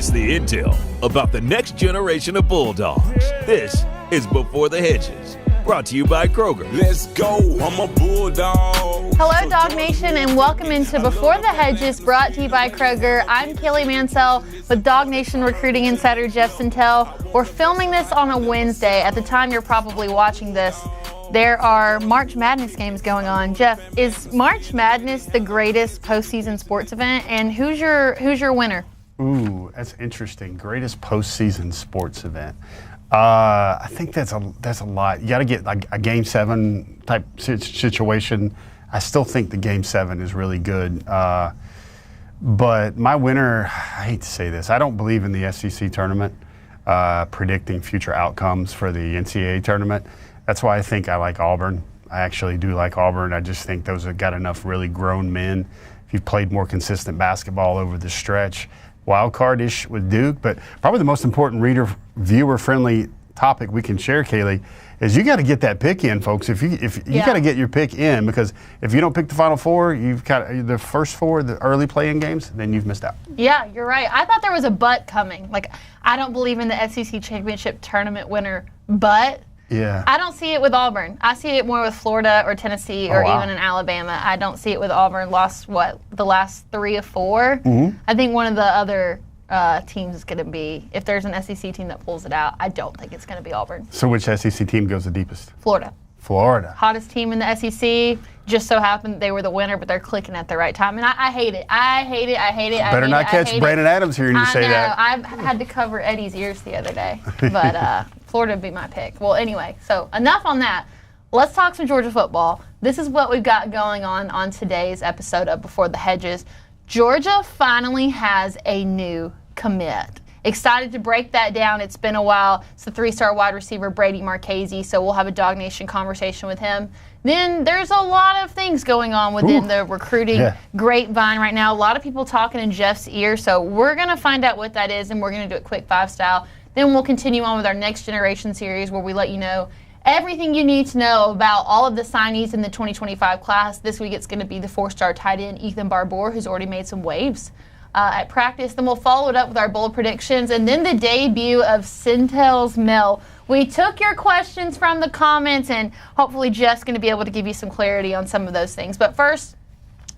It's the intel about the next generation of Bulldogs. This is Before the Hedges, brought to you by Kroger. Let's go, I'm a Bulldog. Hello, Dog Nation, and welcome into Before the Hedges, brought to you by Kroger. I'm Kaylee Mansell with Dog Nation recruiting insider Jeff Sentell. We're filming this on a Wednesday. At the time you're probably watching this, there are March Madness games going on. Jeff, is March Madness the greatest postseason sports event, and who's your winner? Ooh, that's interesting. Greatest postseason sports event. I think that's a lot. You got to get like a Game 7 type situation. I still think the Game 7 is really good. But my winner, I hate to say this, I don't believe in the SEC tournament, predicting future outcomes for the NCAA tournament. That's why I think I like Auburn. I actually do like Auburn. I just think those have got enough really grown men. If you've played more consistent basketball over the stretch, wild card-ish with Duke, but probably the most important viewer-friendly topic we can share, Kaylee, is you got to get that pick in, folks. If you got to get your pick in, because if you don't pick the Final Four, you've got the first four, the early play-in games, then you've missed out. Yeah, you're right. I thought there was a but coming. Like, I don't believe in the SEC championship tournament winner, but yeah, I don't see it with Auburn. I see it more with Florida or Tennessee or even in Alabama. I don't see it with Auburn. Lost, the last 3 of 4? Mm-hmm. I think one of the other teams is going to be, if there's an SEC team that pulls it out, I don't think it's going to be Auburn. So which SEC team goes the deepest? Florida. Hottest team in the SEC. Just so happened they were the winner, but they're clicking at the right time. And I hate it. Better not catch Brandon Adams hearing you say that. I had to cover Eddie's ears the other day. But Florida would be my pick. Well, anyway, so enough on that. Let's talk some Georgia football. This is what we've got going on today's episode of Before the Hedges. Georgia finally has a new commit. Excited to break that down. It's been a while. It's the 3-star wide receiver, Brady Marchese, so we'll have a Dog Nation conversation with him. Then there's a lot of things going on within the recruiting grapevine right now. A lot of people talking in Jeff's ear, so we're going to find out what that is, and we're going to do it quick 5 style. Then we'll continue on with our Next Generation series where we let you know everything you need to know about all of the signees in the 2025 class. This week it's going to be the 4-star tight end, Ethan Barbour, who's already made some waves at practice. Then we'll follow it up with our bold predictions, and then the debut of Sentell's Mel. We took your questions from the comments, and hopefully Jeff's going to be able to give you some clarity on some of those things. But first,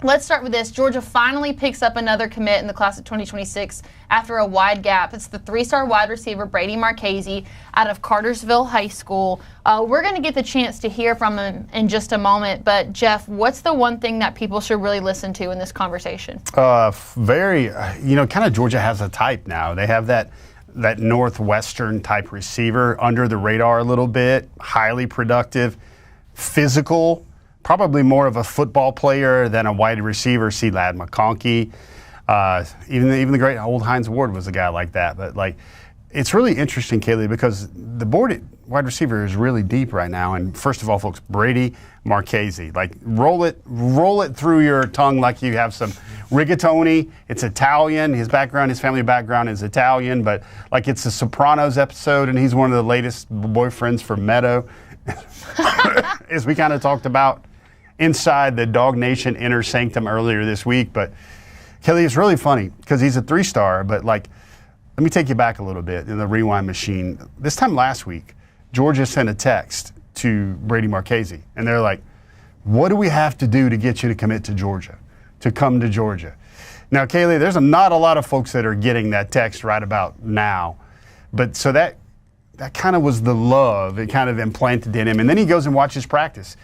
let's start with this. Georgia finally picks up another commit in the class of 2026 after a wide gap. It's the 3-star wide receiver, Brady Marchese, out of Cartersville High School. We're going to get the chance to hear from him in just a moment. But, Jeff, what's the one thing that people should really listen to in this conversation? Kind of Georgia has a type now. They have that Northwestern type receiver, under the radar a little bit, highly productive, physical, probably more of a football player than a wide receiver. See Lad McConkey. Even the great old Hines Ward was a guy like that. But it's really interesting, Kaylee, because the board at wide receiver is really deep right now. And first of all, folks, Brady Marchese, roll it through your tongue like you have some rigatoni. It's Italian. His family background is Italian, but it's a Sopranos episode, and he's one of the latest boyfriends for Meadow, as we kind of talked about inside the Dog Nation inner sanctum earlier this week. But Kelly, it's really funny because he's a 3-star, but let me take you back a little bit in the rewind machine. This time last week, Georgia sent a text to Brady Marchese, and they're like, what do we have to do to get you to commit to Georgia, to come to Georgia? Now, Kaylee, there's not a lot of folks that are getting that text right about now, but so that kind of was the love it kind of implanted in him. And then he goes and watches practice.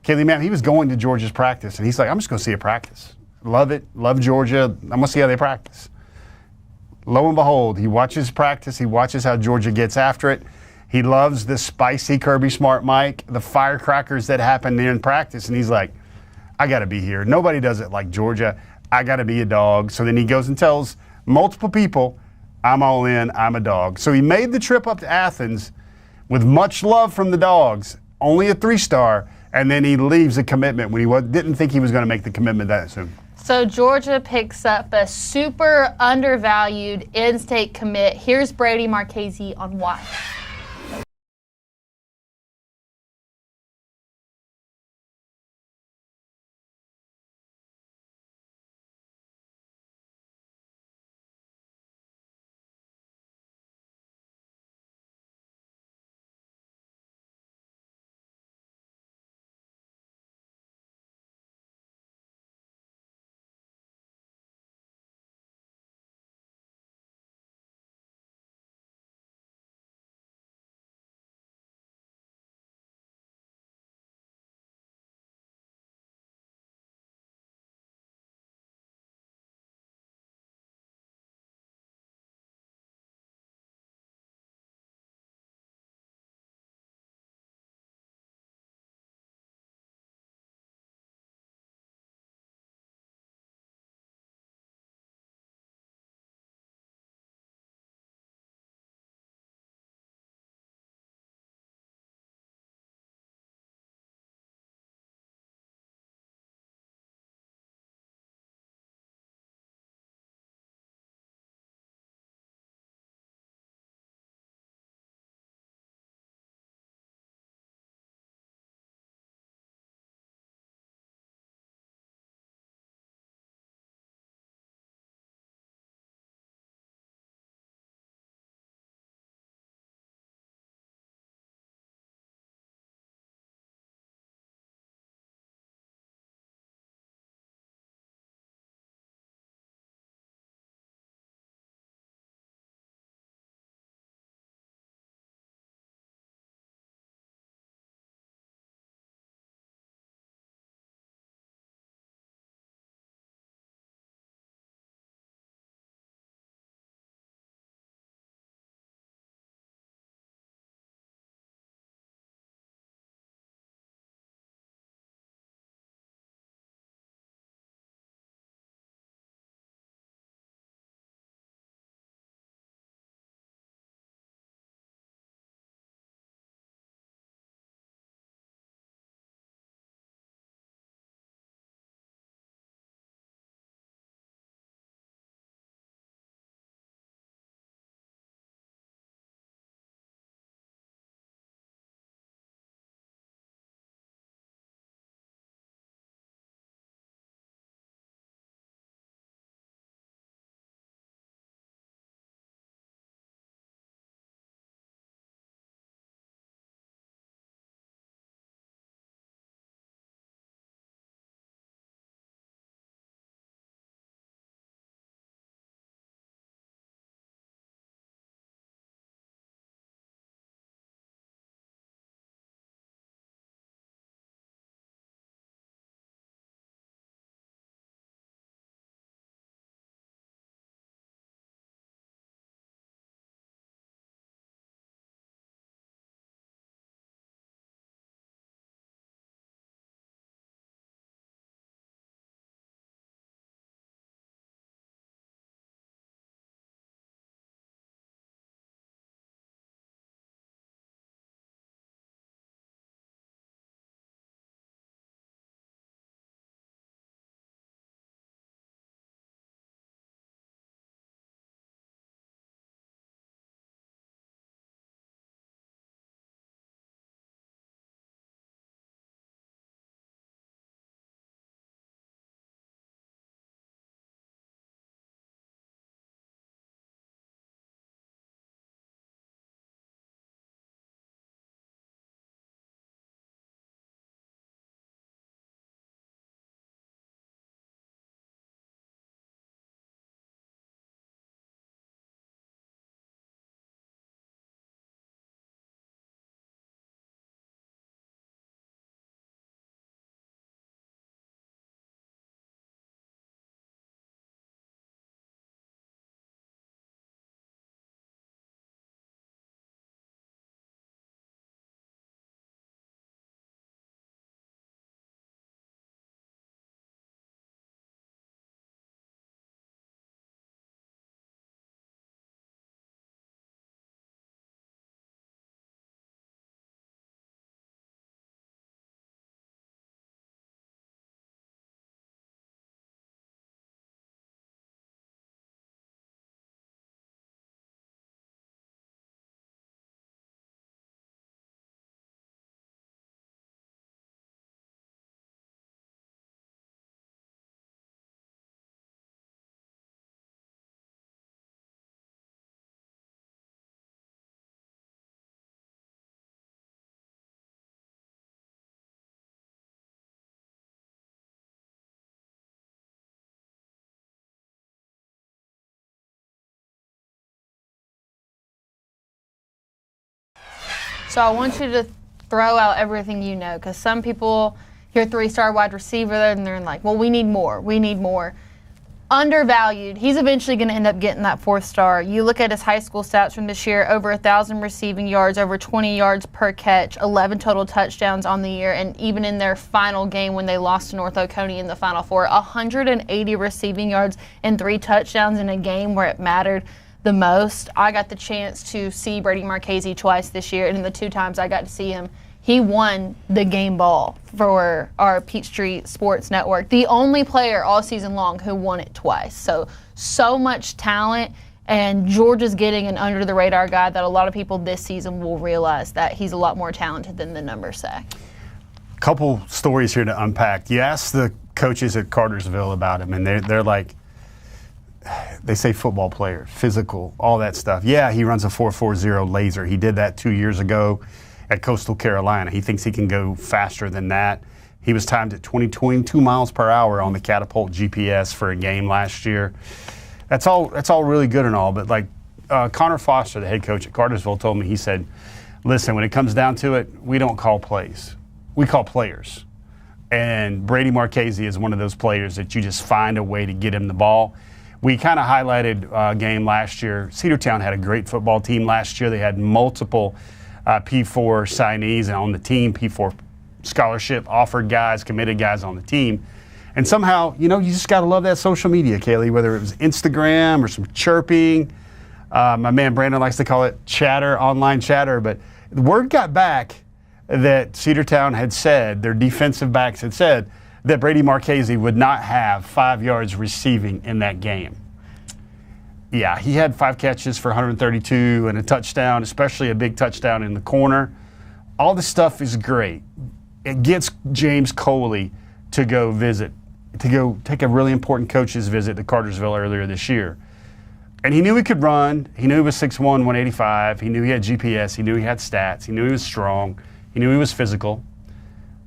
Kaylee, man, he was going to Georgia's practice, and he's like, I'm just going to see a practice. Love it. Love Georgia. I'm going to see how they practice. Lo and behold, he watches practice. He watches how Georgia gets after it. He loves the spicy Kirby Smart mic, the firecrackers that happen in practice. And he's like, I got to be here. Nobody does it like Georgia. I got to be a dog. So then he goes and tells multiple people, I'm all in. I'm a dog. So he made the trip up to Athens with much love from the Dogs, only a 3-star, and then he leaves a commitment when he didn't think he was going to make the commitment that soon. So Georgia picks up a super undervalued in-state commit. Here's Brady Marchese on why. So I want you to throw out everything you know, because some people hear 3-star wide receiver and they're like, well, we need more. We need more. Undervalued. He's eventually going to end up getting that 4th star. You look at his high school stats from this year, over 1,000 receiving yards, over 20 yards per catch, 11 total touchdowns on the year, and even in their final game when they lost to North Oconee in the Final Four, 180 receiving yards and 3 touchdowns in a game where it mattered the most. I got the chance to see Brady Marchese twice this year, and in the 2 times I got to see him, he won the game ball for our Peachtree Sports Network. The only player all season long who won it twice. So much talent, and Georgia's getting an under-the-radar guy that a lot of people this season will realize that he's a lot more talented than the numbers say. Couple stories here to unpack. You ask the coaches at Cartersville about him, and they're like, they say football player, physical, all that stuff. Yeah, he runs a 4.40 laser. He did that 2 years ago at Coastal Carolina. He thinks he can go faster than that. He was timed at 22 miles per hour on the Catapult GPS for a game last year. That's all really good and all, but like Connor Foster, the head coach at Cartersville, told me, he said, listen, when it comes down to it, we don't call plays. We call players. And Brady Marchese is one of those players that you just find a way to get him the ball. We kind of highlighted a game last year. Cedartown had a great football team last year. They had multiple P4 signees on the team, P4 scholarship offered guys, committed guys on the team. And somehow, you just got to love that social media, Kaylee, whether it was Instagram or some chirping. My man Brandon likes to call it chatter, online chatter. But the word got back that Cedartown had said, their defensive backs had said, that Brady Marchese would not have 5 yards receiving in that game. Yeah, he had 5 catches for 132 and a touchdown, especially a big touchdown in the corner. All this stuff is great. It gets James Coley to go visit, to go take a really important coach's visit to Cartersville earlier this year. And he knew he could run. He knew he was 6'1", 185. He knew he had GPS. He knew he had stats. He knew he was strong. He knew he was physical.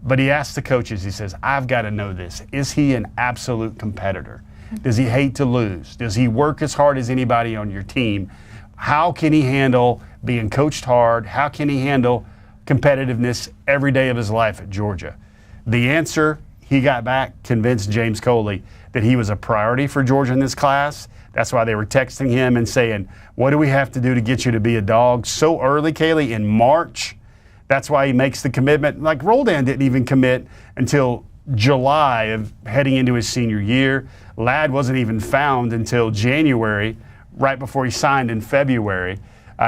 But he asked the coaches, he says, I've got to know this. Is he an absolute competitor? Does he hate to lose? Does he work as hard as anybody on your team? How can he handle being coached hard? How can he handle competitiveness every day of his life at Georgia? The answer he got back convinced James Coley that he was a priority for Georgia in this class. That's why they were texting him and saying, what do we have to do to get you to be a dog so early, Kaylee, in March? That's why he makes the commitment. Like Roldan didn't even commit until July of heading into his senior year. Ladd wasn't even found until January, right before he signed in February.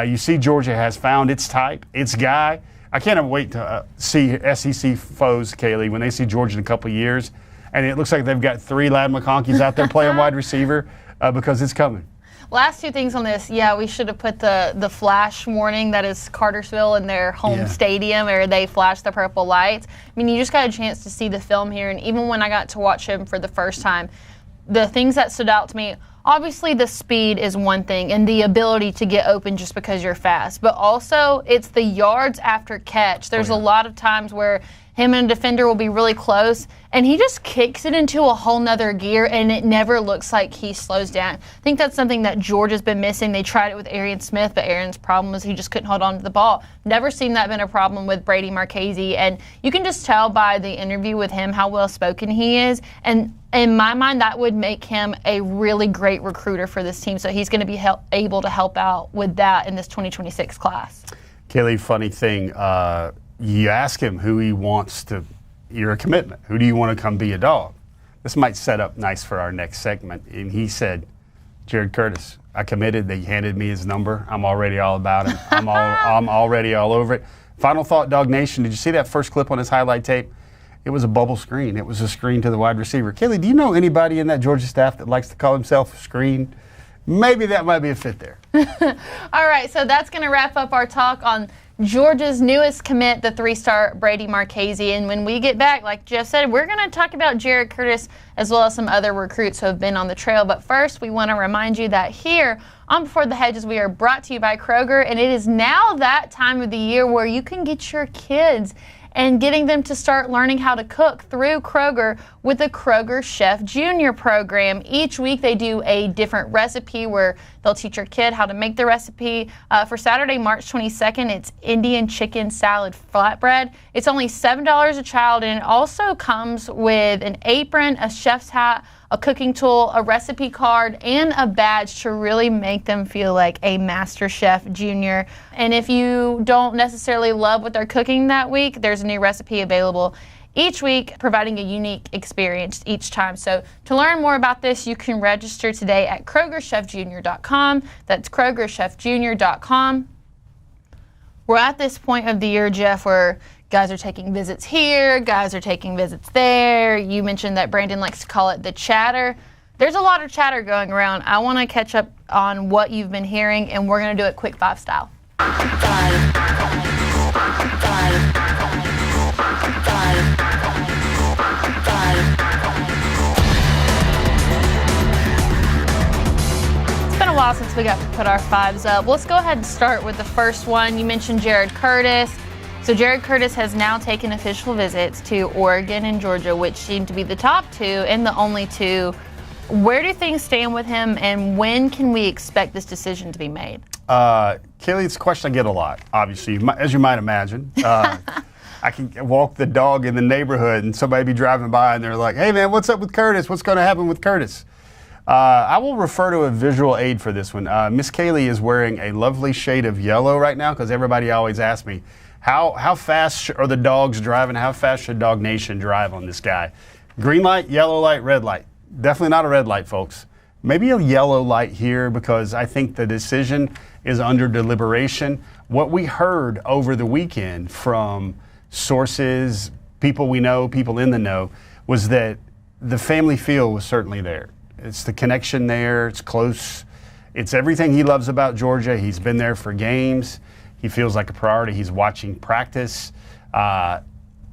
You see Georgia has found its type, its guy. I can't wait to see SEC foes, Kaylee, when they see Georgia in a couple of years. And it looks like they've got 3 Ladd McConkeys out there playing wide receiver because it's coming. Last 2 things on this. Yeah, we should have put the flash warning that is Cartersville in their home stadium where they flash the purple lights. I mean, you just got a chance to see the film here, and even when I got to watch him for the first time, the things that stood out to me, obviously the speed is one thing and the ability to get open just because you're fast, but also it's the yards after catch. There's a lot of times where him and a defender will be really close, and he just kicks it into a whole nother gear, and it never looks like he slows down. I think that's something that Georgia's been missing. They tried it with Arian Smith, but Arian's problem was he just couldn't hold on to the ball. Never seen that been a problem with Brady Marchese, and you can just tell by the interview with him how well-spoken he is, and in my mind, that would make him a really great recruiter for this team, so he's going to be able to help out with that in this 2026 class. Kaylee, funny thing, you ask him who he wants to, you're a commitment. Who do you want to come be a dog? This might set up nice for our next segment. And he said, Jared Curtis, I committed. They handed me his number. I'm already all about him. I'm already all over it. Final thought, Dog Nation, did you see that first clip on his highlight tape? It was a bubble screen. It was a screen to the wide receiver. Kaylee, do you know anybody in that Georgia staff that likes to call himself a screen? Maybe that might be a fit there. All right, so that's going to wrap up our talk on Georgia's newest commit, the 3-star Brady Marchese. And when we get back, like Jeff said, we're going to talk about Jared Curtis as well as some other recruits who have been on the trail. But first, we want to remind you that here On Before the Hedges, we are brought to you by Kroger, and it is now that time of the year where you can get your kids and getting them to start learning how to cook through Kroger with the Kroger Chef Junior program. Each week they do a different recipe where they'll teach your kid how to make the recipe. For Saturday, March 22nd, it's Indian chicken salad flatbread. It's only $7 a child, and it also comes with an apron, a chef's hat, a cooking tool, a recipe card, and a badge to really make them feel like a Master Chef Junior. And if you don't necessarily love what they're cooking that week, there's a new recipe available each week, providing a unique experience each time. So to learn more about this, you can register today at KrogerChefJunior.com. That's KrogerChefJunior.com. We're at this point of the year, Jeff, where guys are taking visits here, guys are taking visits there. You mentioned that Brandon likes to call it the chatter. There's a lot of chatter going around. I want to catch up on what you've been hearing, and we're going to do it quick five style. It's been a while since we got to put our fives up. Let's go ahead and start with the first one. You mentioned Jared Curtis. So Jared Curtis has now taken official visits to Oregon and Georgia, which seem to be the top two and the only two. Where do things stand with him, and when can we expect this decision to be made? Kaylee, it's a question I get a lot, obviously, as you might imagine. I can walk the dog in the neighborhood and somebody be driving by and they're like, hey, man, what's up with Curtis? What's going to happen with Curtis? I will refer to a visual aid for this one. Miss Kaylee is wearing a lovely shade of yellow right now because everybody always asks me, how fast are the dogs driving? How fast should Dog Nation drive on this guy? Green light, yellow light, red light. Definitely not a red light, folks. Maybe a yellow light here because I think the decision is under deliberation. What we heard over the weekend from sources, people we know, people in the know, was that the family feel was certainly there. It's the connection there. It's close. It's everything he loves about Georgia. He's been there for games. He feels like a priority. He's watching practice.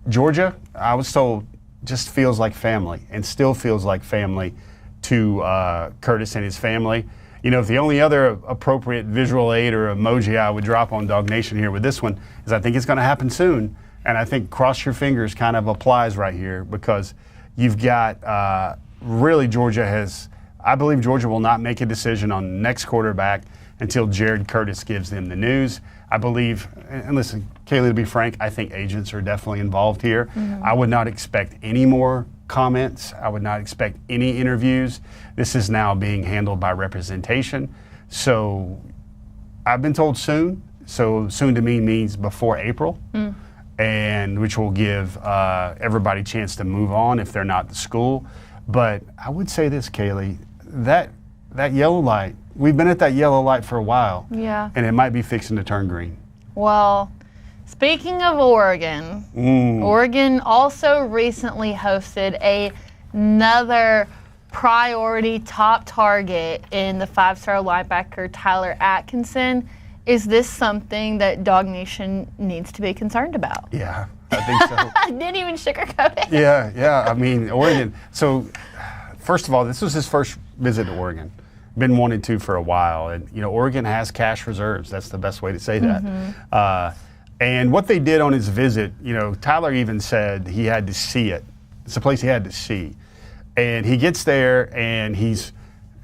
Georgia, I was told, just feels like family and still feels like family to Curtis and his family. You know, the only other appropriate visual aid or emoji I would drop on Dog Nation here with this one is I think it's going to happen soon. And I think cross your fingers kind of applies right here because you've got really Georgia has, I believe Georgia will not make a decision on next quarterback until Jared Curtis gives them the news. I believe, and listen, Kaylee, to be frank, I think agents are definitely involved here. Mm-hmm. I would not expect any more comments. I would not expect any interviews. This is now being handled by representation. So I've been told soon. So soon to me means before April, and which will give everybody a chance to move on if they're not the school. But I would say this, Kaylee, that yellow light, we've been at that yellow light for a while. Yeah. And it might be fixing to turn green. Well, speaking of Oregon, Oregon also recently hosted another priority top target in the five-star linebacker Tyler Atkinson. Is this something that Dog Nation needs to be concerned about? Yeah, I think so. I didn't even sugarcoat it. Yeah. I mean, Oregon. So, first of all, this was his first visit to Oregon. Been wanting to for a while. And, you know, Oregon has cash reserves. That's the best way to say that. Mm-hmm. And what they did on his visit, you know, Tyler even said he had to see it. It's a place he had to see. And he gets there and he's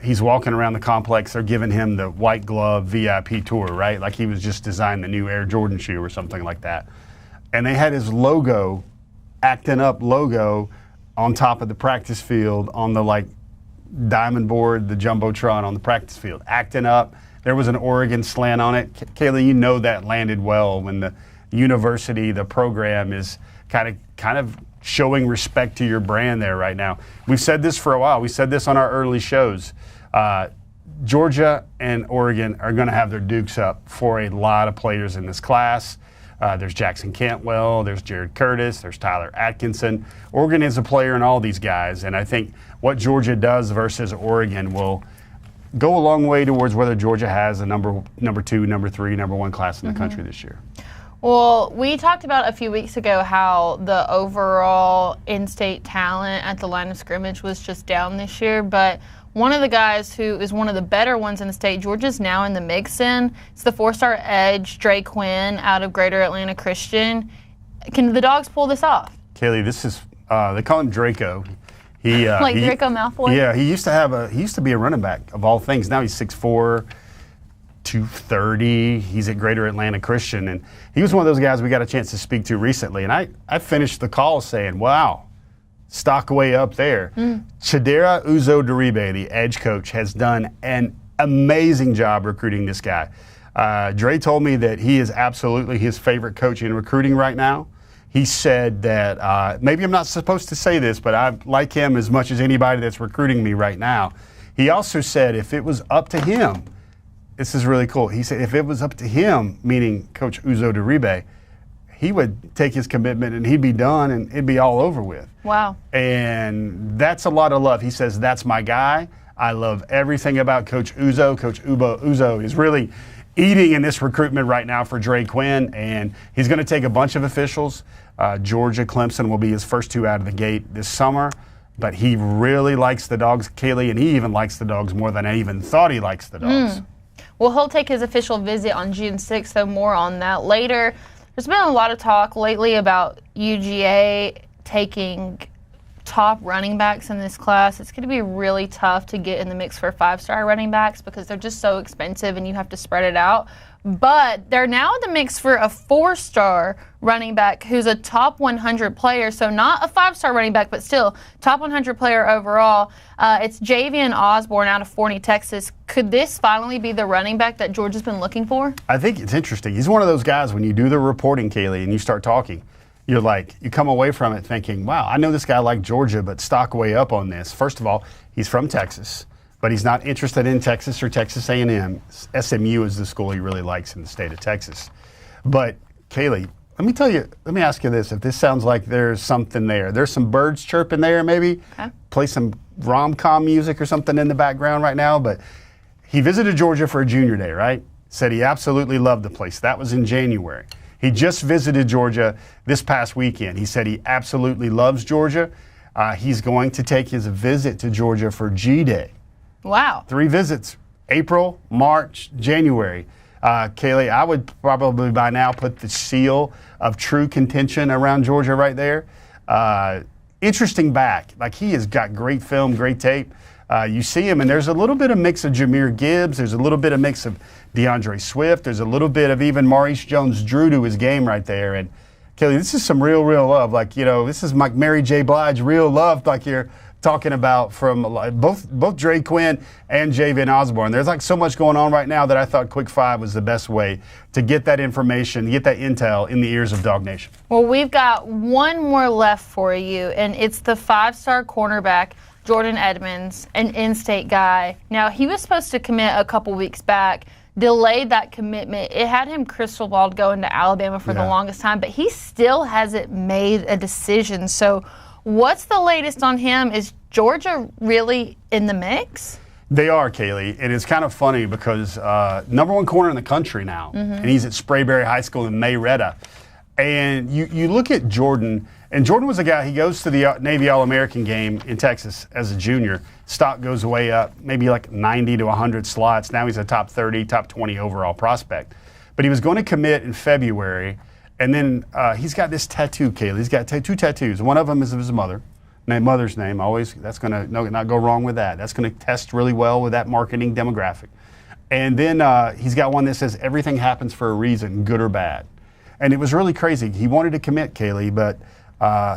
walking around the complex. They're giving him the white glove VIP tour, right? Like he was just designing the new Air Jordan shoe or something like that. And they had his logo, acting up logo, on top of the practice field on the like diamond board, the Jumbotron on the practice field, acting up. There was an Oregon slant on it. Kaylee, you know that landed well when the university, the program is kind of showing respect to your brand there right now. We've said this for a while. We said this on our early shows. Georgia and Oregon are going to have their dukes up for a lot of players in this class. There's Jackson Cantwell, there's Jared Curtis, there's Tyler Atkinson. Oregon is a player in all these guys, and I think what Georgia does versus Oregon will go a long way towards whether Georgia has a number two, number three, number one class in the country this year. Well, we talked about a few weeks ago how the overall in-state talent at the line of scrimmage was just down this year, but one of the guys who is one of the better ones in the state, Georgia's now in the mix in. It's the 4-star edge, Dre Quinn, out of Greater Atlanta Christian. Can the Dawgs pull this off? Kaylee, this is, they call him Draco. Draco Malfoy? Yeah, he used to be a running back of all things. Now he's 6'4", 230. He's at Greater Atlanta Christian. And he was one of those guys we got a chance to speak to recently. And I finished the call saying, wow, stock way up there. Chidera Uzo-Diribe, the edge coach, has done an amazing job recruiting this guy. Dre told me that he is absolutely his favorite coach in recruiting right now. He said that, maybe I'm not supposed to say this, but I like him as much as anybody that's recruiting me right now. He also said if it was up to him, this is really cool. He said if it was up to him, meaning Coach Uzo-Diribe, he would take his commitment and he'd be done and it'd be all over with. Wow. And that's a lot of love. He says, that's my guy. I love everything about Coach Uzo. Coach Uzo is really eating in this recruitment right now for Dre Quinn, and he's going to take a bunch of officials. Georgia, Clemson will be his first two out of the gate this summer, but he really likes the Dawgs, Kaylee, and he even likes the Dawgs more than I even thought he likes the Dawgs. Well, he'll take his official visit on June 6th, so more on that later. There's been a lot of talk lately about UGA taking top running backs in this class. It's going to be really tough to get in the mix for 5-star running backs because they're just so expensive and you have to spread it out. But they're now in the mix for a 4-star running back who's a top 100 player. So not a 5-star running back, but still top 100 player overall. It's Javian Osborne out of Forney, Texas. Could this finally be the running back that Georgia's been looking for? I think it's interesting. He's one of those guys when you do the reporting, Kaylee, and you start talking, you're like, you come away from it thinking, wow, I know this guy like Georgia, but stock way up on this. First of all, he's from Texas, but he's not interested in Texas or Texas A&M. SMU is the school he really likes in the state of Texas. But Kaylee, let me ask you this. If this sounds like there's something there, there's some birds chirping there maybe. Okay. Play some rom-com music or something in the background right now. But he visited Georgia for a junior day, right? Said he absolutely loved the place. That was in January. He just visited Georgia this past weekend. He said he absolutely loves Georgia. He's going to take his visit to Georgia for G-Day. Wow. 3 visits, April, March, January. Kaylee, I would probably by now put the seal of true contention around Georgia right there. Interesting back. Like, he has got great film, great tape. You see him, and there's a little bit of mix of Jahmyr Gibbs. There's a little bit of mix of DeAndre Swift. There's a little bit of even Maurice Jones-Drew to his game right there. And, Kaylee, this is some real love. Like, this is like Mary J. Blige, real love, like you're talking about from both Dre Quinn and Javian Osborne. There's like so much going on right now that I thought Quick 5 was the best way to get that information, get that intel in the ears of Dog Nation. Well, we've got one more left for you, and it's the 5-star cornerback, Jordan Edmonds, an in-state guy. Now, he was supposed to commit a couple weeks back, delayed that commitment. It had him crystal balled going to Alabama for the longest time, but he still hasn't made a decision. So what's the latest on him? Is Georgia really in the mix? They are, Kaylee, and it's kind of funny because number 1 corner in the country now, and he's at Sprayberry High School in Marietta. And you look at Jordan, and Jordan was a guy, he goes to the Navy All-American game in Texas as a junior. Stock goes way up, maybe like 90 to 100 slots. Now he's a top 30, top 20 overall prospect. But he was going to commit in February, and then he's got this tattoo, Kaylee. He's got 2 tattoos. One of them is of his mother's name. Always, that's going to not go wrong with that. That's going to test really well with that marketing demographic. And then he's got one that says, everything happens for a reason, good or bad. And it was really crazy. He wanted to commit, Kaylee, but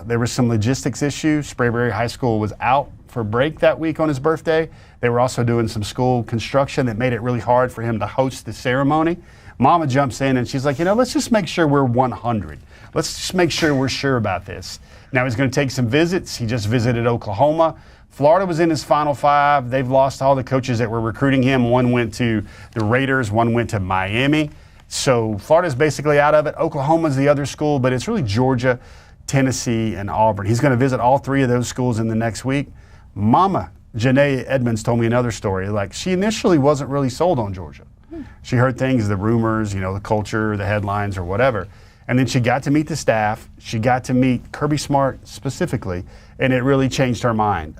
there were some logistics issues. Sprayberry High School was out for break that week on his birthday. They were also doing some school construction that made it really hard for him to host the ceremony. Mama jumps in and she's like, let's just make sure we're 100. Let's just make sure we're sure about this. Now he's going to take some visits. He just visited Oklahoma. Florida was in his Final 5. They've lost all the coaches that were recruiting him. One went to the Raiders, one went to Miami. So Florida's basically out of it. Oklahoma's the other school, but it's really Georgia, Tennessee, and Auburn. He's going to visit all 3 of those schools in the next week. Mama, Janae Edmonds, told me another story. Like, she initially wasn't really sold on Georgia. She heard things, the rumors, the culture, the headlines, or whatever. And then she got to meet the staff. She got to meet Kirby Smart specifically, and it really changed her mind.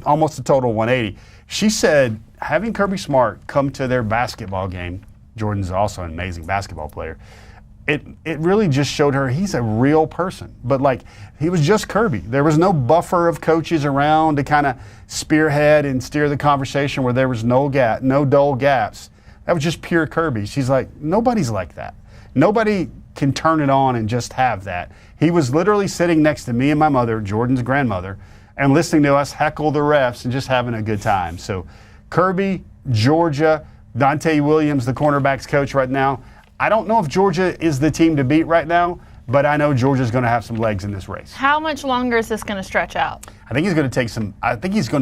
Almost a total 180. She said having Kirby Smart come to their basketball game, Jordan's also an amazing basketball player, it really just showed her he's a real person. But like, he was just Kirby. There was no buffer of coaches around to kind of spearhead and steer the conversation where there was no dull gaps. That was just pure Kirby. She's like, nobody's like that. Nobody can turn it on and just have that. He was literally sitting next to me and my mother, Jordan's grandmother, and listening to us heckle the refs and just having a good time. So Kirby, Georgia, Dante Williams, the cornerbacks coach right now. I don't know if Georgia is the team to beat right now, but I know Georgia's going to have some legs in this race. How much longer is this going to stretch out? I think he's going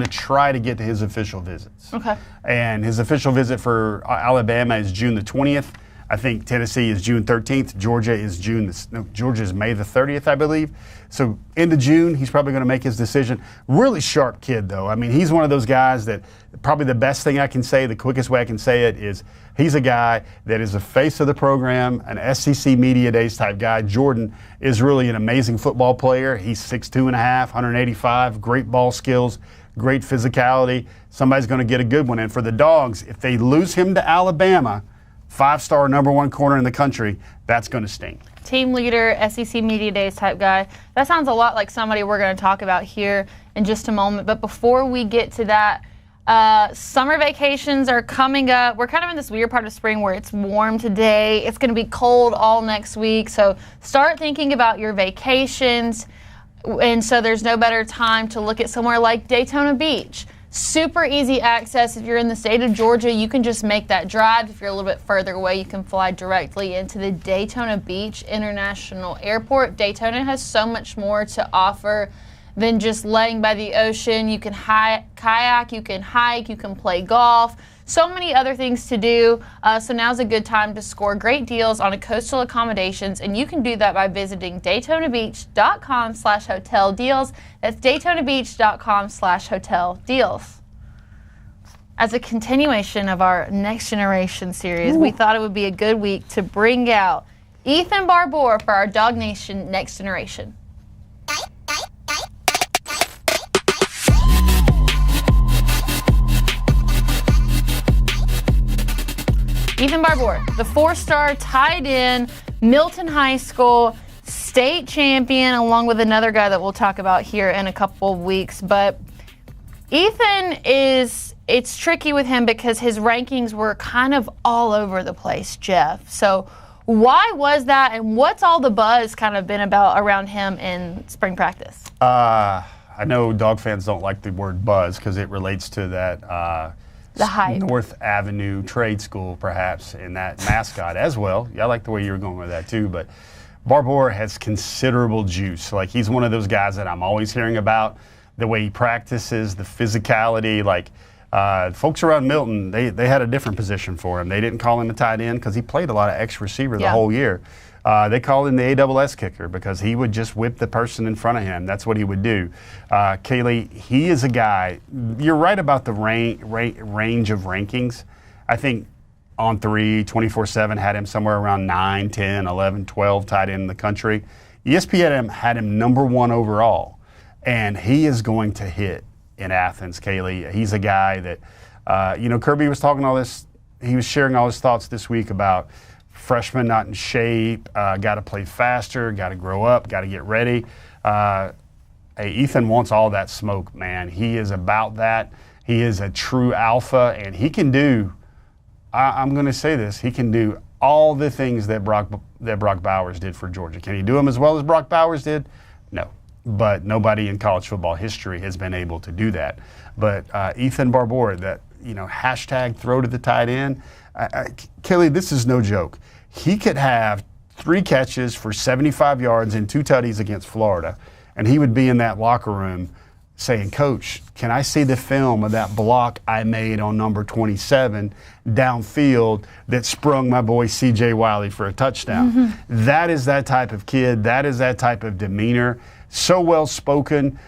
to try to get to his official visits. Okay. And his official visit for Alabama is June the 20th. I think Tennessee is June 13th. Georgia is May the 30th, I believe. So into June, he's probably going to make his decision. Really sharp kid, though. I mean, he's one of those guys that probably the best thing I can say, the quickest way I can say it is he's a guy that is the face of the program, an SEC Media Days type guy. Jordan is really an amazing football player. He's 6'2.5", 185, great ball skills, great physicality. Somebody's going to get a good one. And for the Dawgs, if they lose him to Alabama, 5-star number one corner in the country, that's going to sting. Team leader, SEC Media Days type guy. That sounds a lot like somebody we're going to talk about here in just a moment. But before we get to that, summer vacations are coming up. We're kind of in this weird part of spring where it's warm today. It's going to be cold all next week. So start thinking about your vacations. And so there's no better time to look at somewhere like Daytona Beach. Super easy access. If you're in the state of Georgia, you can just make that drive. If you're a little bit further away, you can fly directly into the Daytona Beach International Airport. Daytona has so much more to offer than just laying by the ocean. You can kayak, you can hike, you can play golf. So many other things to do. So now's a good time to score great deals on coastal accommodations, and you can do that by visiting DaytonaBeach.com/hotel deals. That's DaytonaBeach.com/hotel deals. As a continuation of our Next Generation series, we thought it would be a good week to bring out Ethan Barbour for our Dog Nation Next Generation. Ethan Barbour, the 4-star tight end, Milton High School, state champion, along with another guy that we'll talk about here in a couple of weeks. But Ethan it's tricky with him because his rankings were kind of all over the place, Jeff. So why was that, and what's all the buzz kind of been about around him in spring practice? I know dog fans don't like the word buzz because it relates to that the hype. North Avenue Trade School, perhaps, and that mascot as well. Yeah, I like the way you were going with that too. But Barbour has considerable juice. Like, he's one of those guys that I'm always hearing about. The way he practices, the physicality. Like, folks around Milton, they had a different position for him. They didn't call him a tight end because he played a lot of X receiver the whole year. They called him the ASS kicker because he would just whip the person in front of him. That's what he would do. Kaylee, he is a guy. You're right about the range of rankings. I think On3, 24/7 had him somewhere around 9, 10, 11, 12 tight end in the country. ESPN had him number 1 overall, and he is going to hit in Athens, Kaylee. He's a guy that, Kirby was talking all this. He was sharing all his thoughts this week about freshman not in shape, got to play faster, got to grow up, got to get ready. Ethan wants all that smoke, man. He is about that. He is a true alpha, and he can do, I'm going to say this, he can do all the things that Brock Bowers did for Georgia. Can he do them as well as Brock Bowers did? No. But nobody in college football history has been able to do that. But Ethan Barbour, that, hashtag throw to the tight end, Kelly, this is no joke. He could have 3 catches for 75 yards and 2 tutties against Florida, and he would be in that locker room saying, "Coach, can I see the film of that block I made on number 27 downfield that sprung my boy C.J. Wiley for a touchdown?" That is that type of kid. That is that type of demeanor. so well spoken,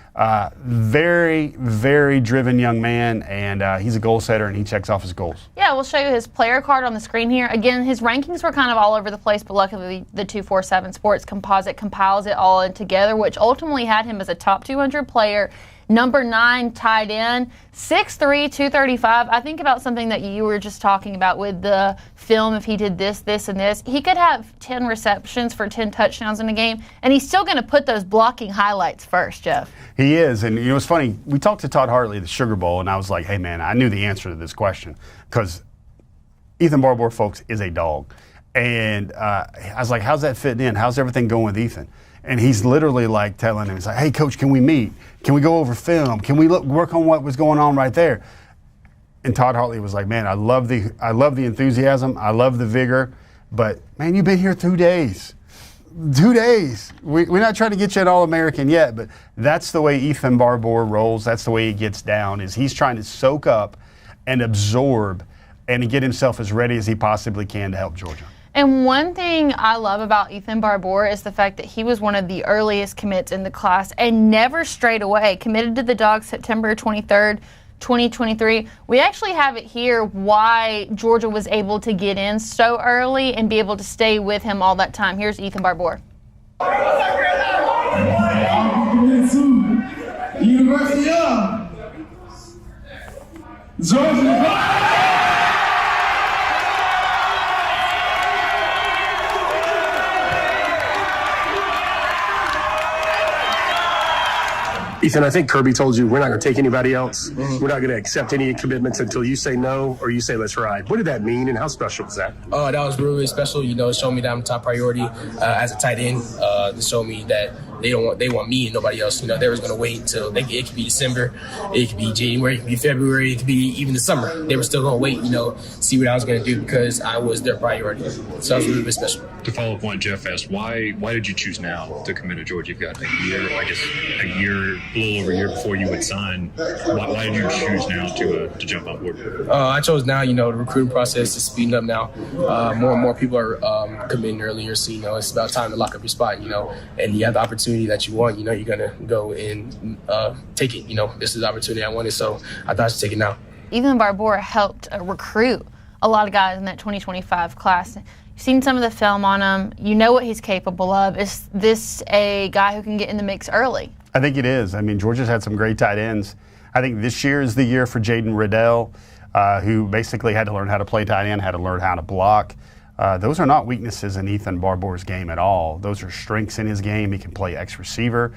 very, very driven young man, and he's a goal setter, and he checks off his goals. Yeah, we'll show you his player card on the screen here. Again, his rankings were kind of all over the place, but luckily the 247 Sports Composite compiles it all in together, which ultimately had him as a top 200 player. Number 9 tight end, 6'3", 235. I think about something that you were just talking about with the film. If he did this, this, and this, he could have 10 receptions for 10 touchdowns in a game, and he's still going to put those blocking highlights first, Jeff. He is, and it's funny. We talked to Todd Hartley at the Sugar Bowl, and I was like, hey, man, I knew the answer to this question because Ethan Barbour, folks, is a dog. And I was like, how's that fitting in? How's everything going with Ethan? And he's literally like telling him, he's like, hey, coach, can we meet? Can we go over film? Can we work on what was going on right there? And Todd Hartley was like, man, I love the enthusiasm. I love the vigor. But, man, you've been here 2 days. 2 days. We're not trying to get you an All-American yet, but that's the way Ethan Barbour rolls. That's the way he gets down, is he's trying to soak up and absorb and to get himself as ready as he possibly can to help Georgia. And one thing I love about Ethan Barbour is the fact that he was one of the earliest commits in the class and never strayed away. Committed to the Dawgs September 23rd, 2023. We actually have it here why Georgia was able to get in so early and be able to stay with him all that time. Here's Ethan Barbour. University of Georgia. Ethan, I think Kirby told you we're not going to take anybody else. Mm-hmm. We're not going to accept any commitments until you say no or you say let's ride. What did that mean, and how special was that? That was really, really special. It showed me that I'm top priority as a tight end. It showed me that they want me and nobody else. They was going to wait until it could be December, it could be January, it could be February, it could be even the summer. They were still going to wait, see what I was going to do because I was their priority. So that was really, really special. To follow up on Jeff asked, why did you choose now to commit to Georgia? You've got a little over a year before you would sign. Why did you choose now to jump on board? I chose now, the recruiting process is speeding up now. More and more people are committing earlier, so, it's about time to lock up your spot, and you have the opportunity that you want, you're going to go and take it. This is the opportunity I wanted, so I thought I should take it now. Ethan Barbour helped recruit a lot of guys in that 2025 class. You've seen some of the film on him. You know what he's capable of. Is this a guy who can get in the mix early? I think it is. I mean, Georgia's had some great tight ends. I think this year is the year for Jaden Riddell, who basically had to learn how to play tight end, had to learn how to block. Those are not weaknesses in Ethan Barbour's game at all. Those are strengths in his game. He can play X-receiver.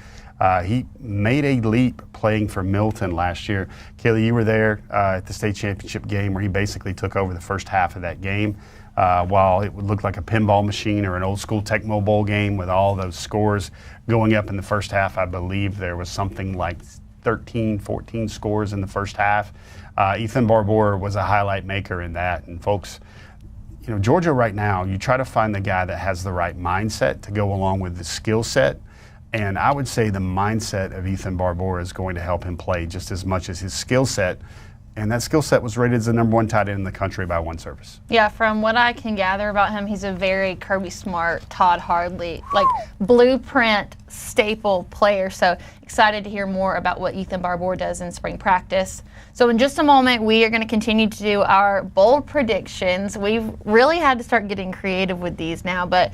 He made a leap playing for Milton last year. Kaylee, you were there at the state championship game where he basically took over the first half of that game. While it would look like a pinball machine or an old school Tecmo Bowl game with all those scores going up in the first half, I believe there was something like 13, 14 scores in the first half. Ethan Barbour was a highlight maker in that. And folks, Georgia right now, you try to find the guy that has the right mindset to go along with the skill set. And I would say the mindset of Ethan Barbour is going to help him play just as much as his skill set. And that skill set was rated as the #1 tight end in the country by One Service. Yeah, from what I can gather about him, he's a very Kirby Smart, Todd Hartley, blueprint staple player. So excited to hear more about what Ethan Barbour does in spring practice. So in just a moment, we are going to continue to do our bold predictions. We've really had to start getting creative with these now, but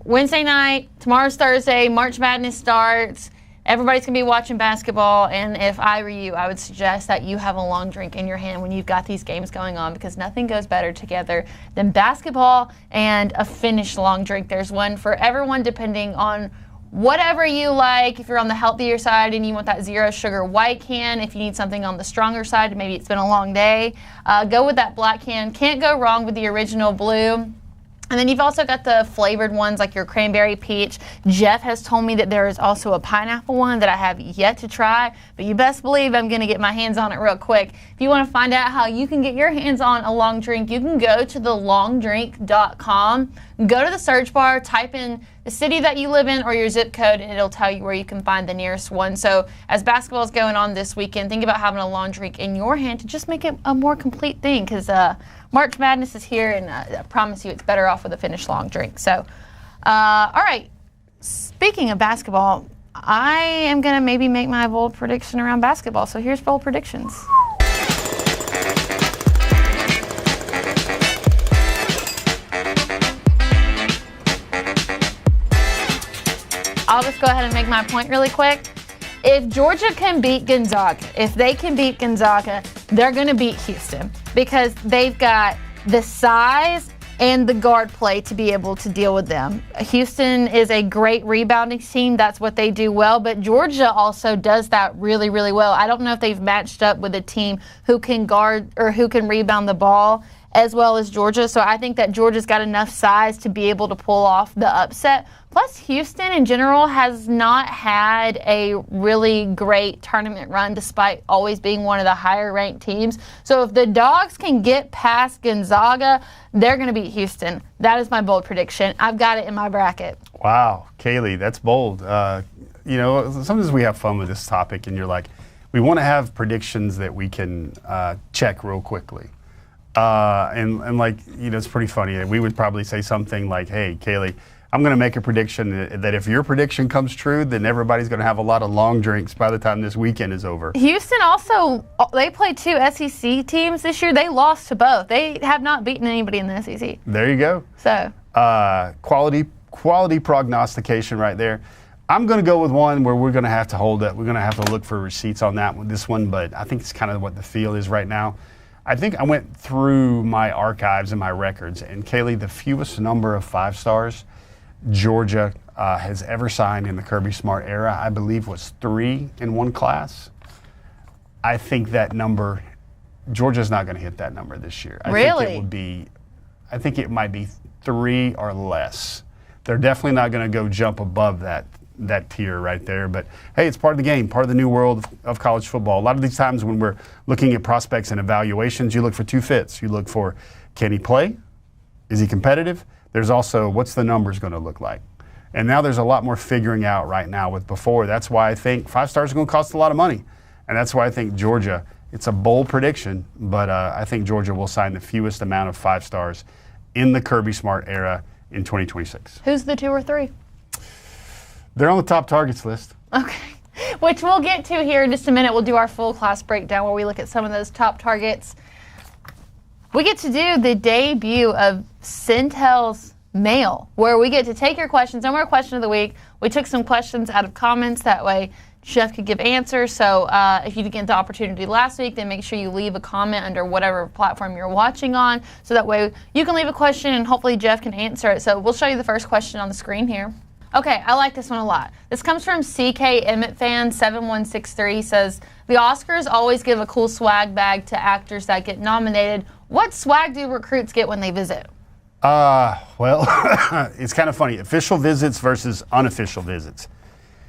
Wednesday night, tomorrow's Thursday, March Madness starts. Everybody's going to be watching basketball, and if I were you, I would suggest that you have a long drink in your hand when you've got these games going on, because nothing goes better together than basketball and a finished long drink. There's one for everyone depending on whatever you like. If you're on the healthier side and you want that zero sugar white can, if you need something on the stronger side, maybe it's been a long day, go with that black can. Can't go wrong with the original blue. And then you've also got the flavored ones like your cranberry peach. Jeff has told me that there is also a pineapple one that I have yet to try, but you best believe I'm going to get my hands on it real quick. If you want to find out how you can get your hands on a long drink, you can go to thelongdrink.com. Go to the search bar, type in the city that you live in or your zip code, and it'll tell you where you can find the nearest one. So as basketball is going on this weekend, think about having a long drink in your hand to just make it a more complete thing, because March Madness is here, and I promise you it's better off with a finished long drink. So, all right, speaking of basketball, I am going to maybe make my bold prediction around basketball. So here's bold predictions. I'll just go ahead and make my point really quick. If Georgia can beat Gonzaga, they're going to beat Houston because they've got the size and the guard play to be able to deal with them. Houston is a great rebounding team. That's what they do well, but Georgia also does that really, really well. I don't know if they've matched up with a team who can guard or who can rebound the ball as well as Georgia. So I think that Georgia's got enough size to be able to pull off the upset. Plus, Houston in general has not had a really great tournament run despite always being one of the higher ranked teams. So if the Dawgs can get past Gonzaga, they're going to beat Houston. That is my bold prediction. I've got it in my bracket. Wow, Kaylee, that's bold. Sometimes we have fun with this topic and you're like, we want to have predictions that we can check real quickly. It's pretty funny. We would probably say something like, hey, Kaylee, I'm going to make a prediction that if your prediction comes true, then everybody's going to have a lot of long drinks by the time this weekend is over. Houston also, they played 2 SEC teams this year. They lost to both. They have not beaten anybody in the SEC. There you go. So quality prognostication right there. I'm going to go with one where we're going to have to hold it. We're going to have to look for receipts on this one, but I think it's kind of what the feel is right now. I think I went through my archives and my records, and Kaylee, the fewest number of 5 stars Georgia has ever signed in the Kirby Smart era, I believe, was 3 in one class. I think that number, Georgia's not going to hit that number this year. Really? I think it might be 3 or less. They're definitely not going to go jump above that tier right there. But, hey, it's part of the game, part of the new world of college football. A lot of these times when we're looking at prospects and evaluations, you look for 2 fits. You look for, can he play? Is he competitive? There's also, what's the numbers going to look like? And now there's a lot more figuring out right now with before. That's why I think 5 stars are going to cost a lot of money. And that's why I think Georgia, it's a bold prediction, but I think Georgia will sign the fewest amount of 5 stars in the Kirby Smart era in 2026. Who's the 2 or 3? They're on the top targets list. Okay, which we'll get to here in just a minute. We'll do our full class breakdown where we look at some of those top targets. We get to do the debut of Sentell's Mail, where we get to take your questions. No more question of the week. We took some questions out of comments. That way Jeff could give answers. So if you didn't get the opportunity last week, then make sure you leave a comment under whatever platform you're watching on. So that way you can leave a question and hopefully Jeff can answer it. So we'll show you the first question on the screen here. Okay, I like this one a lot. This comes from CK Emmett Fan 7163. Says, the Oscars always give a cool swag bag to actors that get nominated. What swag do recruits get when they visit? Well, it's kind of funny. Official visits versus unofficial visits.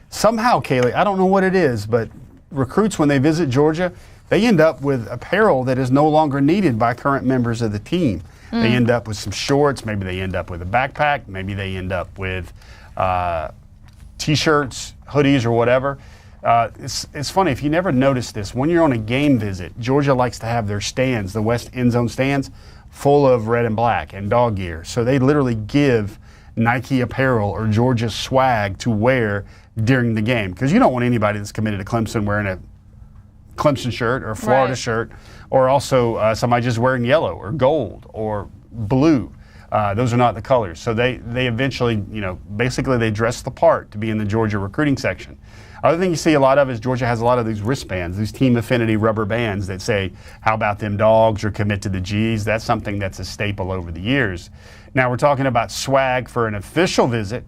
Somehow, Kaylee, I don't know what it is, but recruits, when they visit Georgia, they end up with apparel that is no longer needed by current members of the team. They end up with some shorts. Maybe they end up with a backpack. Maybe they end up with T-shirts, hoodies, or whatever. It's funny, if you never noticed this, when you're on a game visit, Georgia likes to have their stands, the west end zone stands, full of red and black and dog gear. So they literally give Nike apparel or Georgia swag to wear during the game, because you don't want anybody that's committed to Clemson wearing a Clemson shirt or a Florida shirt, or also somebody just wearing yellow or gold or blue. Those are not the colors. So they eventually, basically they dress the part to be in the Georgia recruiting section. Other thing you see a lot of is Georgia has a lot of these wristbands, these team affinity rubber bands that say, how about them Dogs or commit to the G's? That's something that's a staple over the years. Now we're talking about swag for an official visit.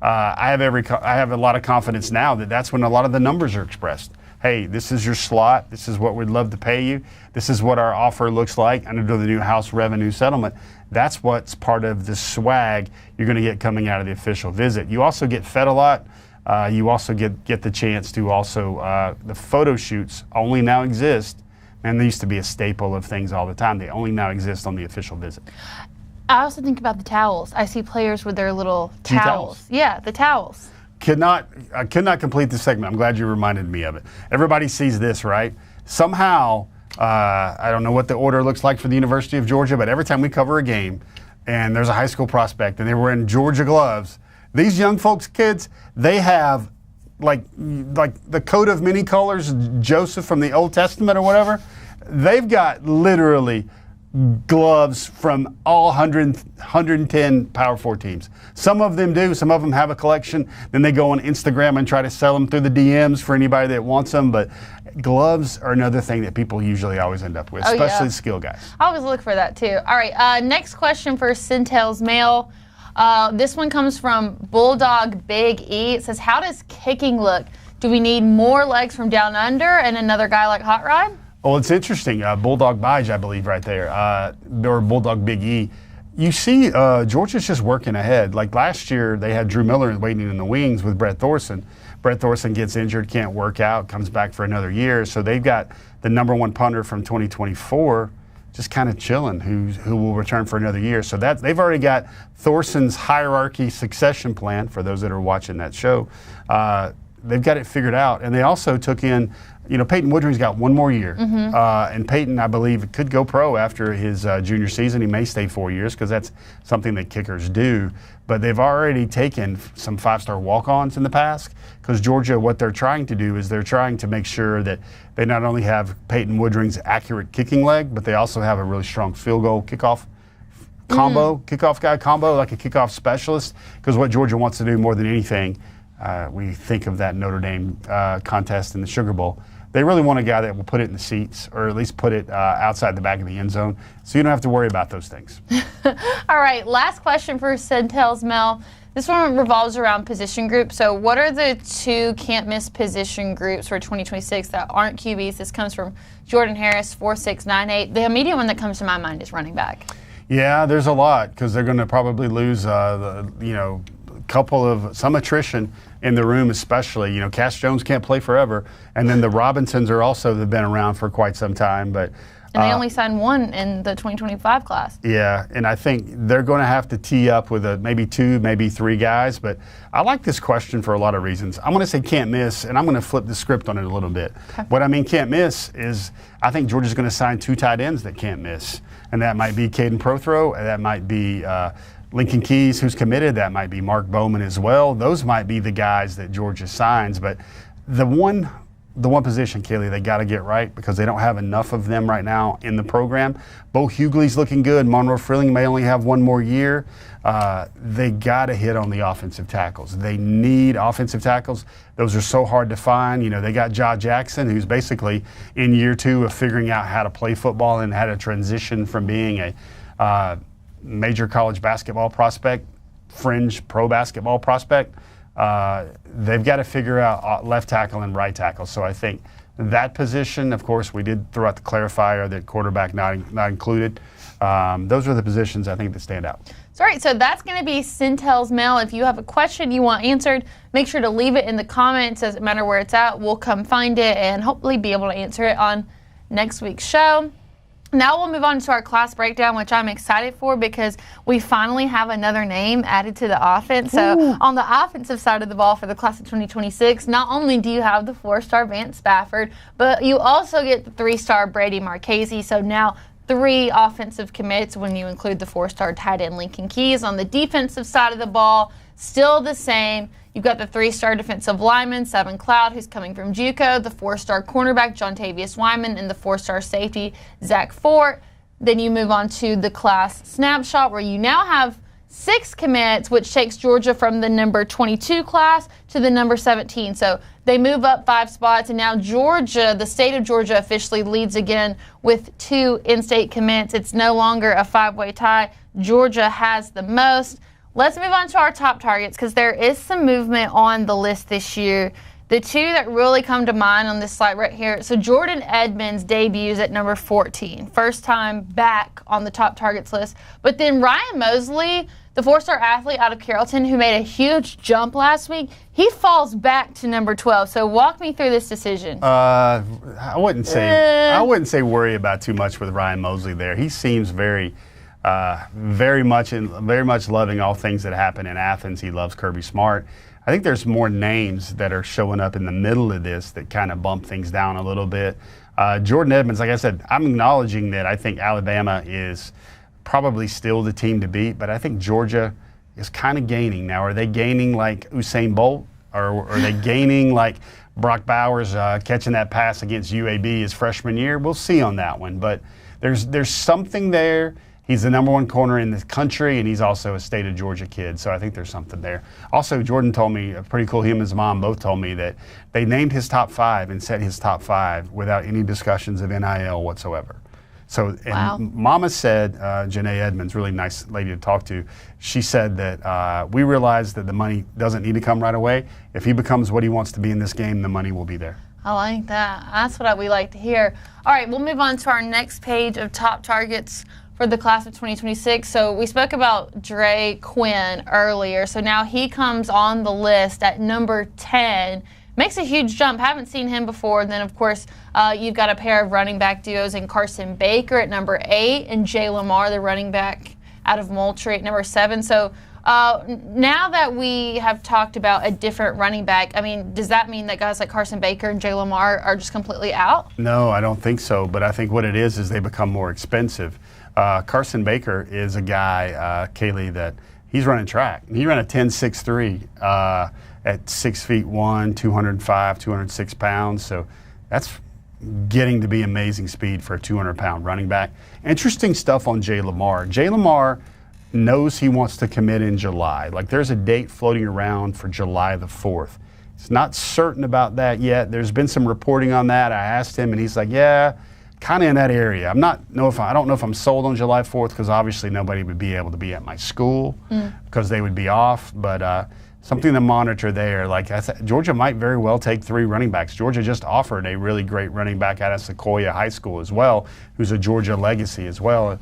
I have a lot of confidence now that that's when a lot of the numbers are expressed. Hey, this is your slot. This is what we'd love to pay you. This is what our offer looks like under the new House revenue settlement. That's what's part of the swag you're going to get coming out of the official visit. You also get fed a lot. You also get the chance to also, the photo shoots only now exist, and they used to be a staple of things all the time. They only now exist on the official visit. I also think about the towels. I see players with their little towels. Yeah, the towels. I could not complete this segment. I'm glad you reminded me of it. Everybody sees this, right? Somehow, I don't know what the order looks like for the University of Georgia, but every time we cover a game and there's a high school prospect and they were in Georgia gloves, these young folks, kids, they have like the coat of many colors, Joseph from the Old Testament or whatever. They've got literally gloves from all 110 Power 4 teams. Some of them do. Some of them have a collection. Then they go on Instagram and try to sell them through the DMs for anybody that wants them. But gloves are another thing that people usually always end up with, especially skill guys. I always look for that too. All right, next question for Sentell's Mail. This one comes from Bulldog Big E. It says, how does kicking look? Do we need more legs from down under and another guy like Hot Rod? Well, it's interesting. Bulldog Bige, I believe, right there, or Bulldog Big E. You see, Georgia's just working ahead. Like last year, they had Drew Miller waiting in the wings with Brett Thorson. Brett Thorson gets injured, can't work out, comes back for another year. So they've got the number one punter from 2024 just kind of chilling, who will return for another year. So that they've already got Thorson's hierarchy succession plan. For those that are watching that show, they've got it figured out. And they also took in, Peyton Woodring's got one more year. And Peyton, I believe, could go pro after his junior season. He may stay 4 years because that's something that kickers do. But they've already taken some five-star walk-ons in the past because Georgia, what they're trying to do is they're trying to make sure that they not only have Peyton Woodring's accurate kicking leg, but they also have a really strong field goal kickoff combo, kickoff guy combo, like a kickoff specialist. Because what Georgia wants to do more than anything, we think of that Notre Dame contest in the Sugar Bowl. They really want a guy that will put it in the seats or at least put it outside the back of the end zone so you don't have to worry about those things. All right, last question for Sentell's Mail. This one revolves around position groups. So what are the two can't-miss position groups for 2026 that aren't QBs? This comes from Jordan Harris, 4698. The immediate one that comes to my mind is running back. Yeah, there's a lot because they're going to probably lose some attrition in the room, especially. Cash Jones can't play forever, and then the Robinsons are also they've been around for quite some time, but and they only signed one in the 2025 class. Yeah, and I think they're going to have to tee up with maybe two, maybe three guys. But I like this question for a lot of reasons. I'm going to say can't miss, and I'm going to flip the script on it a little bit. Okay. What I mean can't miss is I think Georgia's going to sign two tight ends that can't miss, and that might be Caden Prothro, and that might be Lincoln Keys, who's committed. That might be Mark Bowman as well. Those might be the guys that Georgia signs. But the one position, Kaylee, they got to get right because they don't have enough of them right now in the program. Bo Hughley's looking good. Monroe Frilling may only have one more year. They got to hit on the offensive tackles. They need offensive tackles. Those are so hard to find. They got Ja Jackson, who's basically in year 2 of figuring out how to play football and how to transition from being a major college basketball prospect, fringe pro basketball prospect. They've got to figure out left tackle and right tackle. So I think that position, of course, we did throw out the clarifier that quarterback not included. Those are the positions I think that stand out. All right, so that's going to be Sentell's Mail. If you have a question you want answered, make sure to leave it in the comments. Doesn't matter where it's at. We'll come find it and hopefully be able to answer it on next week's show. Now we'll move on to our class breakdown, which I'm excited for because we finally have another name added to the offense. So on the offensive side of the ball for the class of 2026, not only do you have the 4-star Vance Spafford, but you also get the 3-star Brady Marchese. So now 3 offensive commits when you include the 4-star tight end Lincoln Keys. On the defensive side of the ball, still the same. You've got the 3-star defensive lineman, Sevin Cloud, who's coming from JUCO, the 4-star cornerback, Jontavius Wyman, and the 4-star safety, Zach Fort. Then you move on to the class snapshot, where you now have 6 commits, which takes Georgia from the number 22 class to the number 17. So they move up 5 spots, and now Georgia, the state of Georgia, officially leads again with 2 in-state commits. It's no longer a 5-way tie. Georgia has the most. Let's move on to our top targets because there is some movement on the list this year. The 2 that really come to mind on this slide right here. So Jordan Edmonds debuts at number 14. First time back on the top targets list. But then Ryan Mosley, the 4-star athlete out of Carrollton who made a huge jump last week, he falls back to number 12. So walk me through this decision. I wouldn't say worry about too much with Ryan Mosley there. He seems very much loving all things that happen in Athens. He loves Kirby Smart. I think there's more names that are showing up in the middle of this that kind of bump things down a little bit. Jordan Edmonds, like I said, I'm acknowledging that I think Alabama is probably still the team to beat, but I think Georgia is kind of gaining now. Are they gaining like Usain Bolt? Or are they gaining like Brock Bowers catching that pass against UAB his freshman year? We'll see on that one. But there's something there. He's the number one corner in the country, and he's also a state of Georgia kid, so I think there's something there. Also, Jordan told me, pretty cool, him and his mom both told me that they named his top 5 and set his top 5 without any discussions of NIL whatsoever. So, and Mama said, Janae Edmonds, really nice lady to talk to, she said that we realize that the money doesn't need to come right away. If he becomes what he wants to be in this game, the money will be there. I like that. That's what we like to hear. All right, we'll move on to our next page of top targets for the class of 2026. So we spoke about Dre Quinn earlier. So now he comes on the list at number 10. Makes a huge jump. Haven't seen him before. Then, of course, you've got a pair of running back duos in Carson Baker at number 8 and Jay Lamar, the running back out of Moultrie, at number 7. So now that we have talked about a different running back, I mean, does that mean that guys like Carson Baker and Jay Lamar are just completely out? No, I don't think so. But I think what it is they become more expensive. Carson Baker is a guy, Kaylee, that he's running track. He ran a 10.63 at 6'1", 205, 206 pounds. So that's getting to be amazing speed for a 200-pound running back. Interesting stuff on Jay Lamar. Jay Lamar knows he wants to commit in July. Like, there's a date floating around for July the 4th. He's not certain about that yet. There's been some reporting on that. I asked him, and he's like, yeah, kind of in that area. I don't know if I'm sold on July 4th, because obviously nobody would be able to be at my school because they would be off. But something to monitor there. Like I said, Georgia might very well take 3 running backs. Georgia just offered a really great running back out of Sequoia High School as well, who's a Georgia legacy as well.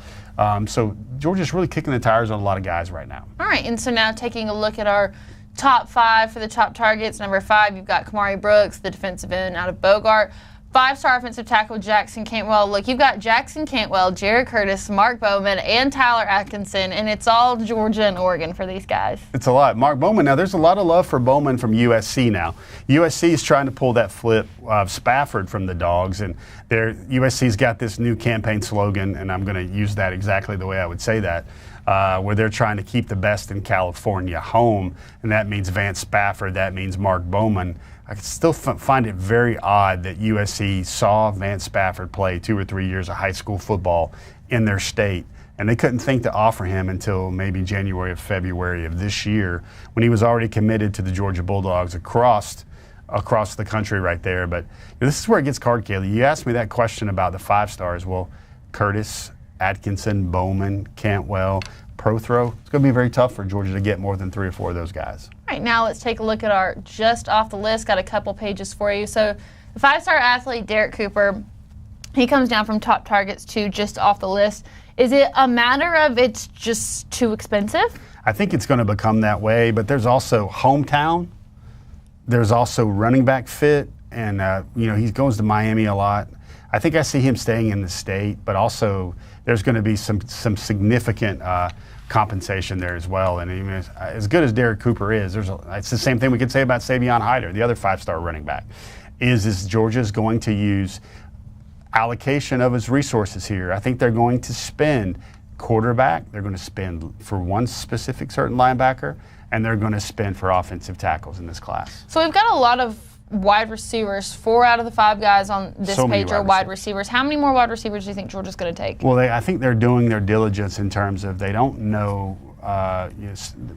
So Georgia's really kicking the tires on a lot of guys right now. All right, and so now taking a look at our top 5 for the top targets. Number 5, you've got Kamari Brooks, the defensive end out of Bogart. 5-star offensive tackle Jackson Cantwell. Look, you've got Jackson Cantwell, Jared Curtis, Mark Bowman, and Tyler Atkinson, and it's all Georgia and Oregon for these guys. It's a lot. Mark Bowman, now there's a lot of love for Bowman from USC now. USC is trying to pull that flip of Spafford from the Dawgs, and USC's got this new campaign slogan, and I'm going to use that exactly the way I would say that, where they're trying to keep the best in California home, and that means Vance Spafford, that means Mark Bowman. I still find it very odd that USC saw Vance Spafford play 2 or 3 years of high school football in their state, and they couldn't think to offer him until maybe January or February of this year, when he was already committed to the Georgia Bulldogs across the country right there. But this is where it gets hard, Kaylee. You asked me that question about the 5-stars. Well, Curtis, Atkinson, Bowman, Cantwell, Prothro. It's going to be very tough for Georgia to get more than 3 or 4 of those guys. All right, now let's take a look at our just off the list. Got a couple pages for you. So the 5-star athlete, Derek Cooper, he comes down from top targets to just off the list. Is it a matter of it's just too expensive? I think it's going to become that way, but there's also hometown. There's also running back fit, and he goes to Miami a lot. I think I see him staying in the state, but also there's going to be some significant compensation there as well. And even as good as Derek Cooper is, it's the same thing we could say about Savion Hyder, the other 5-star running back. Is Georgia's going to use allocation of his resources here? I think they're going to spend quarterback, they're going to spend for one specific certain linebacker, and they're going to spend for offensive tackles in this class. So we've got a lot of wide receivers. 4 out of the 5 guys on this page are wide receivers. How many more wide receivers do you think Georgia's going to take? Well, I think they're doing their diligence in terms of they don't know.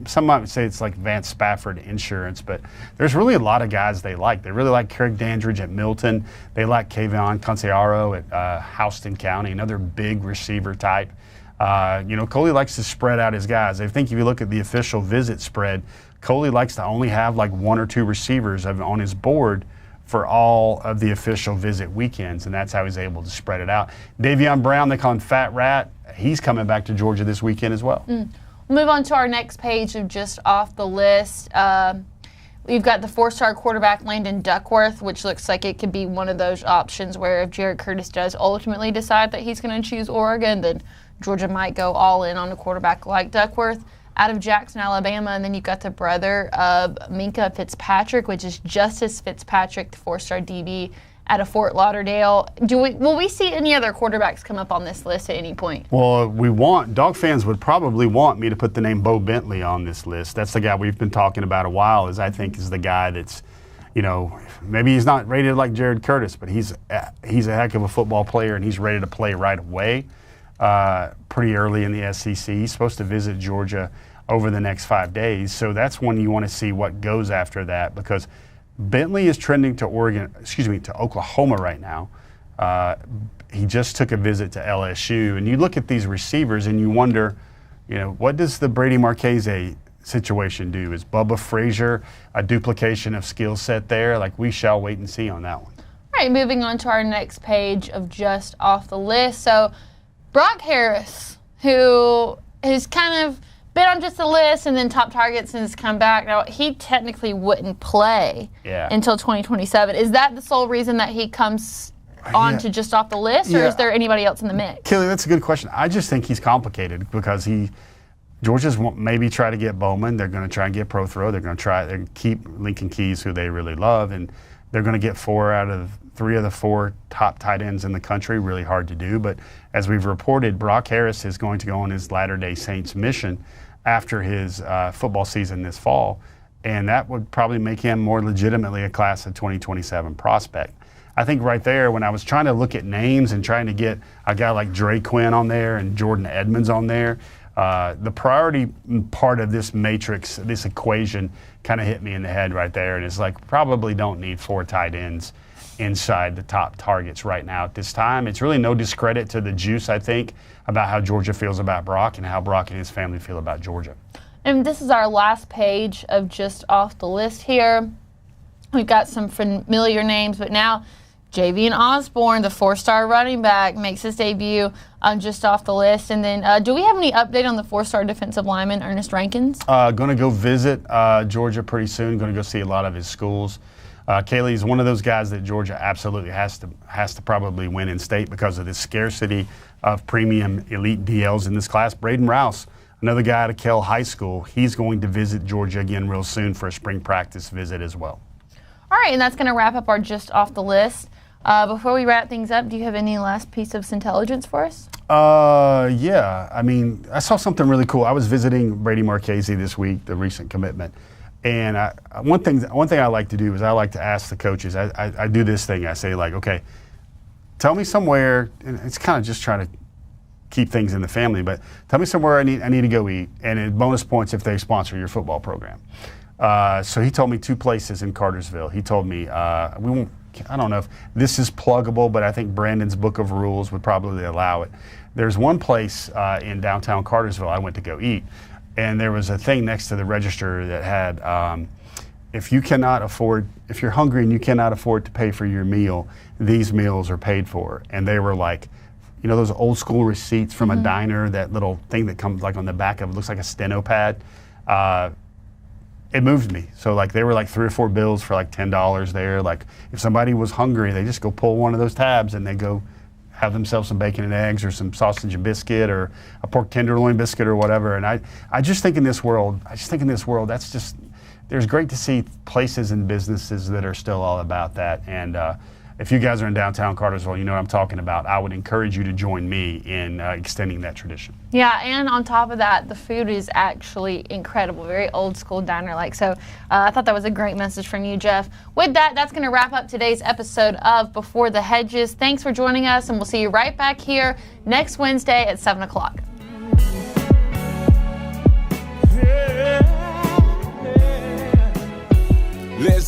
Some might say it's like Vance Spafford insurance, but there's really a lot of guys they like. They really like Craig Dandridge at Milton. They like Kayvon Concearo at Houston County, another big receiver type. Coley likes to spread out his guys. I think if you look at the official visit spread, Coley likes to only have like 1 or 2 receivers on his board for all of the official visit weekends, and that's how he's able to spread it out. Davion Brown, they call him Fat Rat. He's coming back to Georgia this weekend as well. We'll move on to our next page of just off the list. We've got the 4-star quarterback Landon Duckworth, which looks like it could be one of those options where if Jared Curtis does ultimately decide that he's going to choose Oregon, then Georgia might go all in on a quarterback like Duckworth. Out of Jackson, Alabama, and then you've got the brother of Minka Fitzpatrick, which is Justice Fitzpatrick, the 4-star DB out of Fort Lauderdale. Will we see any other quarterbacks come up on this list at any point? Well, Dog fans would probably want me to put the name Bo Bentley on this list. That's the guy we've been talking about a while, I think is the guy that's, maybe he's not rated like Jared Curtis, but he's a heck of a football player, and he's ready to play right away pretty early in the SEC. He's supposed to visit Georgia over the next 5 days, so that's when you want to see what goes after that, because Bentley is trending to Oklahoma right now. He just took a visit to LSU, and you look at these receivers and you wonder, what does the Brady Marchese situation do? Is Bubba Frazier a duplication of skill set there? Like, we shall wait and see on that one. All right, moving on to our next page of just off the list. So, Brock Harris, who has kind of been on just the list and then top targets and has come back. Now, he technically wouldn't play until 2027. Is that the sole reason that he comes on to just off the list, or is there anybody else in the mix? Kelly, that's a good question. I just think he's complicated because Georgia's maybe try to get Bowman. They're going to try and get Prothro. They're going to try and keep Lincoln Keys, who they really love, and they're going to get 4 out of 3 of the 4 top tight ends in the country. Really hard to do, but as we've reported, Brock Harris is going to go on his Latter-day Saints mission after his football season this fall, and that would probably make him more legitimately a class of 2027 prospect. I think right there, when I was trying to look at names and trying to get a guy like Dre Quinn on there and Jordan Edmonds on there, the priority part of this matrix, this equation, kind of hit me in the head right there, and it's like, probably don't need 4 tight ends inside the top targets right now at this time. It's really no discredit to the juice, I think, about how Georgia feels about Brock and how Brock and his family feel about Georgia. And this is our last page of just off the list here. We've got some familiar names, but now Javian Osborne, the 4-star running back, makes his debut just off the list. And then do we have any update on the 4-star defensive lineman, Ernest Rankins? Going to go visit Georgia pretty soon. Going to go see a lot of his schools. Kaylee is one of those guys that Georgia absolutely has to probably win in state because of the scarcity of premium elite DLs in this class. Braden Rouse, another guy out of Kell High School, he's going to visit Georgia again real soon for a spring practice visit as well. All right, and that's going to wrap up our just off the list. Before we wrap things up, do you have any last piece of intelligence for us? Yeah. I mean, I saw something really cool. I was visiting Brady Marchese this week, the recent commitment. And one thing I like to do is I like to ask the coaches. I do this thing. I say, like, okay, tell me somewhere, and it's kind of just trying to keep things in the family, but tell me somewhere I need to go eat, and bonus points if they sponsor your football program. So he told me 2 places in Cartersville. He told me, I don't know if this is pluggable, but I think Brandon's Book of Rules would probably allow it. There's one place in downtown Cartersville I went to go eat, and there was a thing next to the register that had, if you're hungry and you cannot afford to pay for your meal, these meals are paid for. And they were like, those old school receipts from a diner, that little thing that comes like on the back of it, looks like a steno pad. It moved me. So like they were like 3 or 4 bills for like $10 there. Like if somebody was hungry, they just go pull one of those tabs and they go have themselves some bacon and eggs or some sausage and biscuit or a pork tenderloin biscuit or whatever. And I just think in this world, that's just, there's great to see places and businesses that are still all about that. And if you guys are in downtown Cartersville, you know what I'm talking about. I would encourage you to join me in extending that tradition. Yeah, and on top of that, the food is actually incredible, very old school diner-like. So I thought that was a great message from you, Jeff. With that, that's going to wrap up today's episode of Before the Hedges. Thanks for joining us, and we'll see you right back here next Wednesday at 7 o'clock. Let's